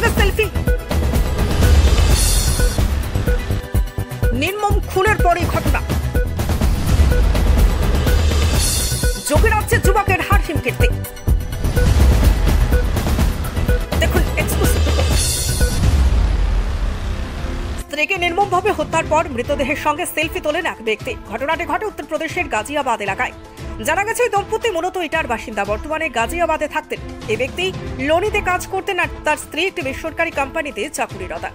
সঙ্গে সেলফি। নির্মম খুনের পরই ঘটনা। যোগীরাজ্যে যুবকের হাড়হিম কীর্তি। দেখুন এক্সক্লুসিভ রিপোর্ট। স্ত্রীকে নির্মমভাবে হত্যার পর মৃতদেহের সঙ্গে সেলফি তোলেন এক ব্যক্তি। ঘটনাটি ঘটে উত্তরপ্রদেশের গাজিয়াবাদ এলাকায়। জানা গেছে দম্পতি মূলত ইটার বাসিন্দা, বর্তমানে গাজিয়াবাদে থাকতেন। এই ব্যক্তি লোনিতে কাজ করতেন আর তার স্ত্রী একটি বেসরকারি কোম্পানিতে চাকুরিরতা।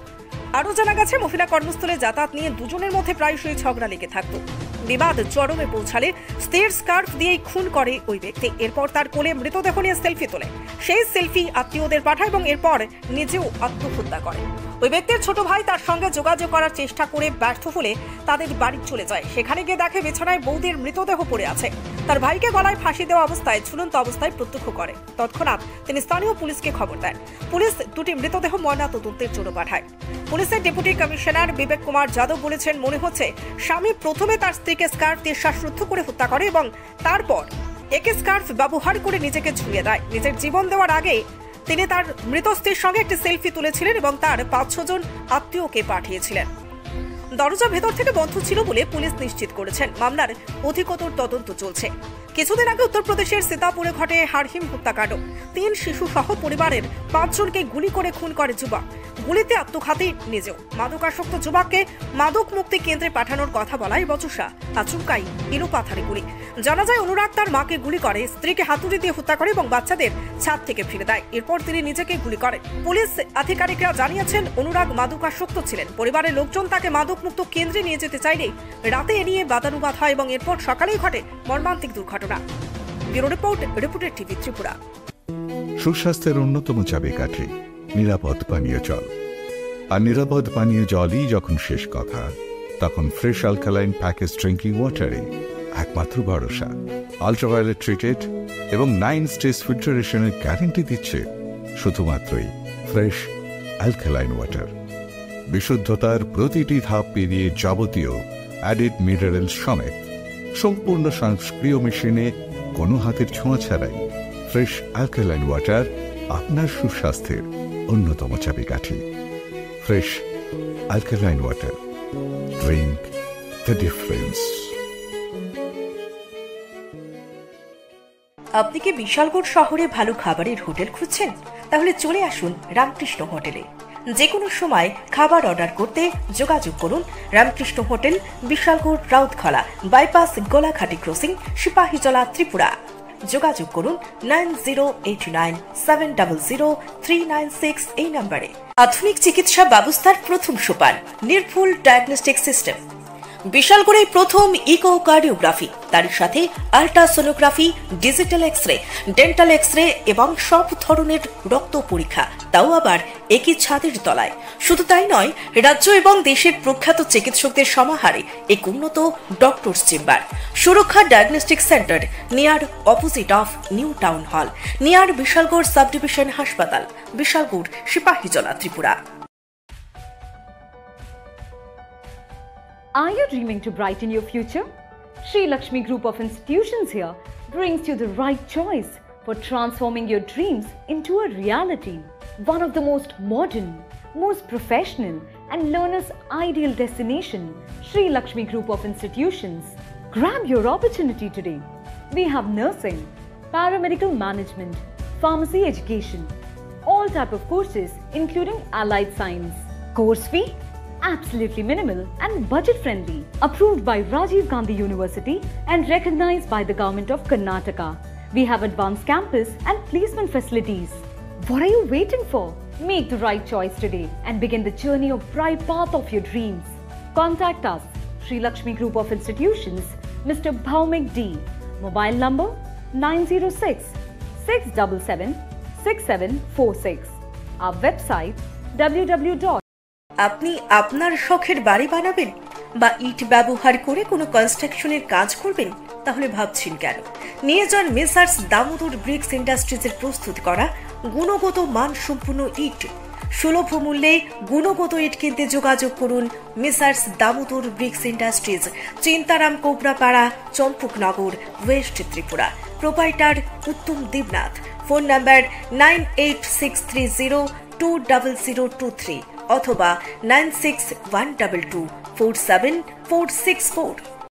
আরও জানা গেছে মহিলা কর্মস্থলে যাতায়াত নিয়ে দুজনের মধ্যে প্রায়শই ঝগড়া লেগে থাকত। বিবাদ চরমে পৌঁছালে স্ত্রীর স্কার্ফ দিয়েই খুন করে ওই ব্যক্তি। এরপর তার কোলে মৃতদেহ নিয়ে সেলফি তোলে। সেই সেলফি আত্মীয়দের পাঠায় এবং এরপর নিজেও আত্মহত্যা করে। ওই ব্যক্তির ছোট ভাই তার সঙ্গে যোগাযোগ করার চেষ্টা করে ব্যর্থ হলে তাদের বাড়ি চলে যায়। সেখানে গিয়ে দেখে বিছানায় বৌদির মৃতদেহ পড়ে আছে। তার ভাইকে গলায় ফাঁসি দেওয়া অবস্থায় ঝুলন্ত অবস্থায় প্রত্যক্ষ করে। তৎক্ষণাৎ তিনি স্থানীয় পুলিশকে খবর দেন। পুলিশ দুটি মৃতদেহ ময়নাতদন্তের জন্য পাঠায়। পুলিশের ডেপুটি কমিশনার বিবেক কুমার যাদব বলেছেন, মনে হচ্ছে স্বামী প্রথমে তার স্ত্রীকে স্কার্ফ দিয়ে শ্বাসরুদ্ধ করে হত্যা করে এবং তারপর একে স্কার্ফ ব্যবহার করে নিজেকে ঝুলিয়ে দেয়। নিজের জীবন দেওয়ার আগে তিনি তার মৃত স্ত্রীর সঙ্গে একটি সেলফি তুলেছিলেন এবং তার ৫-৬ জন আত্মীয়কে পাঠিয়েছিলেন। দরজা ভেতর থেকে বন্ধ ছিল বলে পুলিশ নিশ্চিত করেছেন। মামলার অধিকতর তদন্ত চলছে। কিছুদিন আগে উত্তরপ্রদেশের সীতাপুরে ঘটে হাড়হিম হত্যাকাণ্ড। ৩ শিশু সহ পরিবারের ৫ জনকে গুলি করে খুন করে যুবক। গুলিতে আত্মঘাতী নিজেও। মাদকাসক্ত যুবককে মাদক মুক্তি কেন্দ্রে পাঠানোর কথা বলায় বচসা, আচমকাই এলোপাথারি গুলি। জানা যায় অনুরাগ তার মাকে গুলি করে, স্ত্রীকে হাতুড়ি দিয়ে হত্যা করে এবং বাচ্চাদের ছাদ থেকে ফিরে দেয়। এরপর তিনি নিজেকে গুলি করেন। পুলিশ আধিকারিকরা জানিয়েছেন অনুরাগ মাদকাসক্ত ছিলেন। পরিবারের লোকজন তাকে মাদক মুক্ত কেন্দ্রে নিয়ে যেতে চাইলে রাতে এ নিয়ে বাদানুবাদ হয় এবং এরপর সকালেই ঘটে মর্মান্তিক দুর্ঘটনা। Bureau report, reporter TV Tripura. সুস্বাস্থ্যের অন্যতম চাবিকাঠি নিরাপদ পানীয় জল। আর নিরাপদ পানীয় জলই যখন শেষ কথা, তখন ফ্রেশ অ্যালকালাইন প্যাকেজ ড্রিঙ্কিং ওয়াটারে একমাত্র ভরসা। আল্ট্রাভায়োলেট ট্রিটেড এবং 9 স্টেজ ফিল্টারেশনের গ্যারেন্টি দিচ্ছে শুধুমাত্রই ফ্রেশ অ্যালকালাইন ওয়াটার। বিশুদ্ধতার প্রতিটি ধাপ পেরিয়ে যাবতীয় অ্যাডেড মিনারেল সমেত সম্পূর্ণ স্বয়ংক্রিয় মেশিনে কোনো হাতের ছোঁয়া ছাড়াই ফ্রেশ অ্যালকালাইন ওয়াটার আপনার সুস্বাস্থ্যের অন্যতম চাবিকাঠি। Fresh alkaline water, drink the difference. আপনি কি বিশালগড় শহরে ভালো খাবারের হোটেল খুঁজছেন? তাহলে চলে আসুন রামকৃষ্ণ হোটেলে। যে কোনো সময় খাবার অর্ডার করতে যোগাযোগ করুন Ramakrishna hotel, Bishalgarh, Rautkhola bypass, Golaghati crossing, Sepahijala, Tripura. যোগাযোগ করুন 9089700396 এই নম্বরে। আধুনিক চিকিৎসা ব্যবস্থার প্রথম সোপান নির্ভুল ডায়াগনস্টিক সিস্টেম। বিশালগড়ে প্রথম ইকোকার্ডিওগ্রাফি, তার সাথে ultrasonography, digital X-ray, dental X-ray এবং সব ধরনের রক্ত পরীক্ষা, তাও আবার একই ছাদের তলায়। শুধু তাই নয়, রাজ্য এবং দেশের প্রখ্যাত চিকিৎসকদের সমাহারে এক উন্নত ডক্টরস চেম্বার। সুরক্ষা diagnostic centre, near opposite of new town hall, near Bishalgarh sub division হাসপাতাল, Bishalgarh, Sepahijala, Tripura. Are you dreaming to brighten your future? Sri Lakshmi Group of Institutions here brings you the right choice for transforming your dreams into a reality. One of the most modern, most professional and learners' ideal destination, Sri Lakshmi Group of Institutions. Grab your opportunity today. We have nursing, paramedical management, pharmacy education, all type of courses including allied science. Course fee? Absolutely minimal and budget friendly. Approved by Rajiv Gandhi University and recognized by the Government of Karnataka. We have advanced campus and placement facilities. What are you waiting for? Make the right choice today and begin the journey of bright path of your dreams. Contact us, Sri Lakshmi Group of Institutions, Mr. Bhaumik D. Mobile number 906-677-6746. Our website www. আপনি আপনার শখের বাড়ি বানাবেন বা ইট ব্যবহার করে কোনো কনস্ট্রাকশনের কাজ করবেন? তাহলে ভাবছেন কেন? নিয়ে যান মেসার্স দামোদর ব্রিক্স ইন্ডাস্ট্রিজের প্রস্তুত করা গুণগত মানসম্পন্ন ইট। সুলভ মূল্যে গুণগত ইট কিনতে যোগাযোগ করুন messrs Damodar bricks industries, Chintaram, Kobrapara, Champaknagar, west Tripura. Proprietor Uttam Debnath. Phone number 986303 96122023 অথবা 9612247464